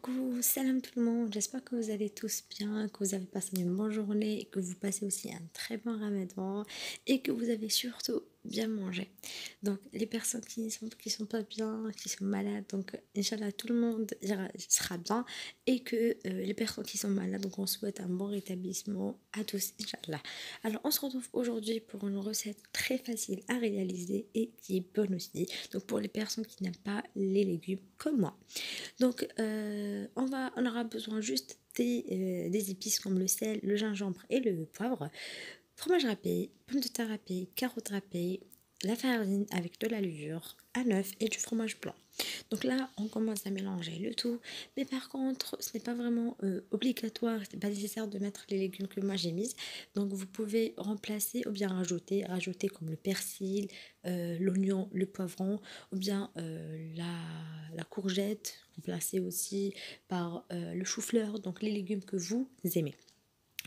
Coucou, salam tout le monde, j'espère que vous allez tous bien, que vous avez passé une bonne journée et que vous passez aussi un très bon ramadan et que vous avez surtout bien mangé. Donc les personnes qui sont pas bien, qui sont malades, donc Inch'Allah tout le monde sera bien et que les personnes qui sont malades, donc on souhaite un bon rétablissement à tous Inch'Allah. Alors on se retrouve aujourd'hui pour une recette très facile à réaliser et qui est bonne aussi. Donc pour les personnes qui n'aiment pas les légumes comme moi. Donc, on aura besoin juste des épices comme le sel, le gingembre et le poivre, fromage râpé, pommes de terre râpées, carottes râpées, la farine avec de la levure, un œuf et du fromage blanc. Donc là, on commence à mélanger le tout. Mais par contre, ce n'est pas vraiment obligatoire, ce n'est pas nécessaire de mettre les légumes que moi j'ai mis. Donc vous pouvez remplacer ou bien rajouter comme le persil, l'oignon, le poivron, ou bien la courgette, remplacer aussi par le chou-fleur, donc les légumes que vous aimez.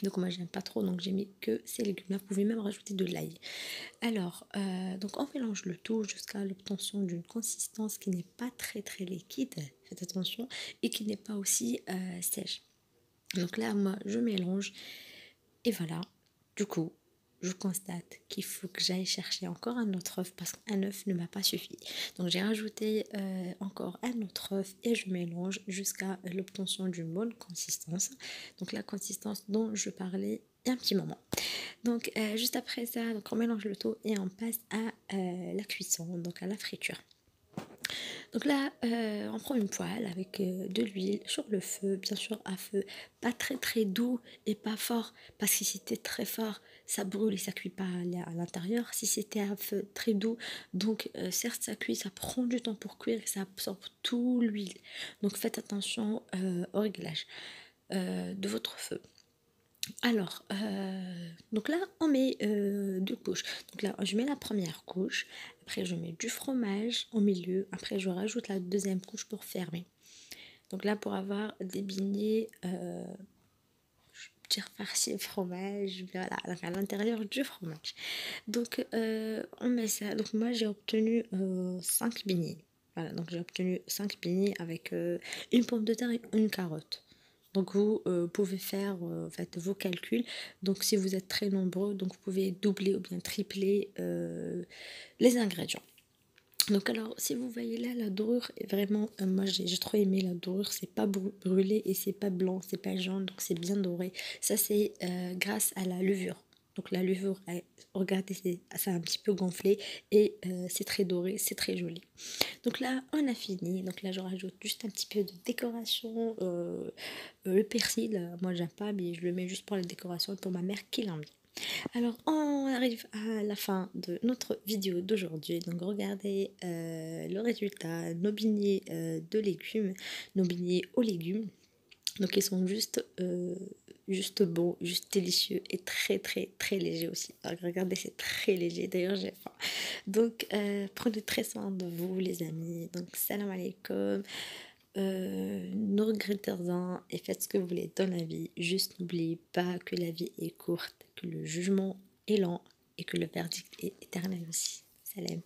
Donc moi j'aime pas trop, donc j'ai mis que ces légumes-là. Vous pouvez même rajouter de l'ail. Alors, donc on mélange le tout jusqu'à l'obtention d'une consistance qui n'est pas très très liquide, faites attention, et qui n'est pas aussi sèche. Donc là, moi, je mélange et voilà. Du coup, je constate qu'il faut que j'aille chercher encore un autre œuf parce qu'un œuf ne m'a pas suffi. Donc j'ai rajouté encore un autre œuf et je mélange jusqu'à l'obtention d'une bonne consistance. Donc la consistance dont je parlais il y a un petit moment. Donc juste après ça, donc on mélange le tout et on passe à la cuisson, donc à la friture. Donc là, on prend une poêle avec de l'huile sur le feu, bien sûr à feu pas très très doux et pas fort, parce que si c'était très fort, ça brûle et ça cuit pas à l'intérieur. Si c'était à feu très doux, donc certes ça cuit, ça prend du temps pour cuire et ça absorbe tout l'huile. Donc faites attention au réglage de votre feu. Alors, donc là, on met deux couches. Donc là, je mets la première couche, après je mets du fromage au milieu, après je rajoute la deuxième couche pour fermer. Donc là, pour avoir des beignets, je farci fromage, voilà, donc à l'intérieur du fromage. Donc, on met ça. Donc moi, j'ai obtenu 5 beignets. Voilà, donc j'ai obtenu 5 beignets avec une pomme de terre et une carotte. Donc vous pouvez faire en fait, vos calculs. Donc si vous êtes très nombreux, donc vous pouvez doubler ou bien tripler les ingrédients. Donc alors si vous voyez là la dorure est vraiment moi j'ai trop aimé la dorure, c'est pas brûlé et c'est pas blanc, c'est pas jaune, donc c'est bien doré. Ça c'est grâce à la levure. Donc la levure, regardez, ça a un petit peu gonflé et c'est très doré, c'est très joli. Donc là, on a fini. Donc là, je rajoute juste un petit peu de décoration. Le persil, moi j'aime pas, mais je le mets juste pour la décoration et pour ma mère qui l'aime bien. Alors, on arrive à la fin de notre vidéo d'aujourd'hui. Donc, regardez le résultat, nos beignets de légumes, nos beignets aux légumes. Donc, ils sont juste bons, juste délicieux et très, très, très légers aussi. Alors, regardez, c'est très léger. D'ailleurs, j'ai faim. Donc, prenez très soin de vous, les amis. Donc, salam alaikum. Ne regrettez rien et faites ce que vous voulez dans la vie. Juste n'oubliez pas que la vie est courte, que le jugement est lent et que le verdict est éternel aussi. Salam.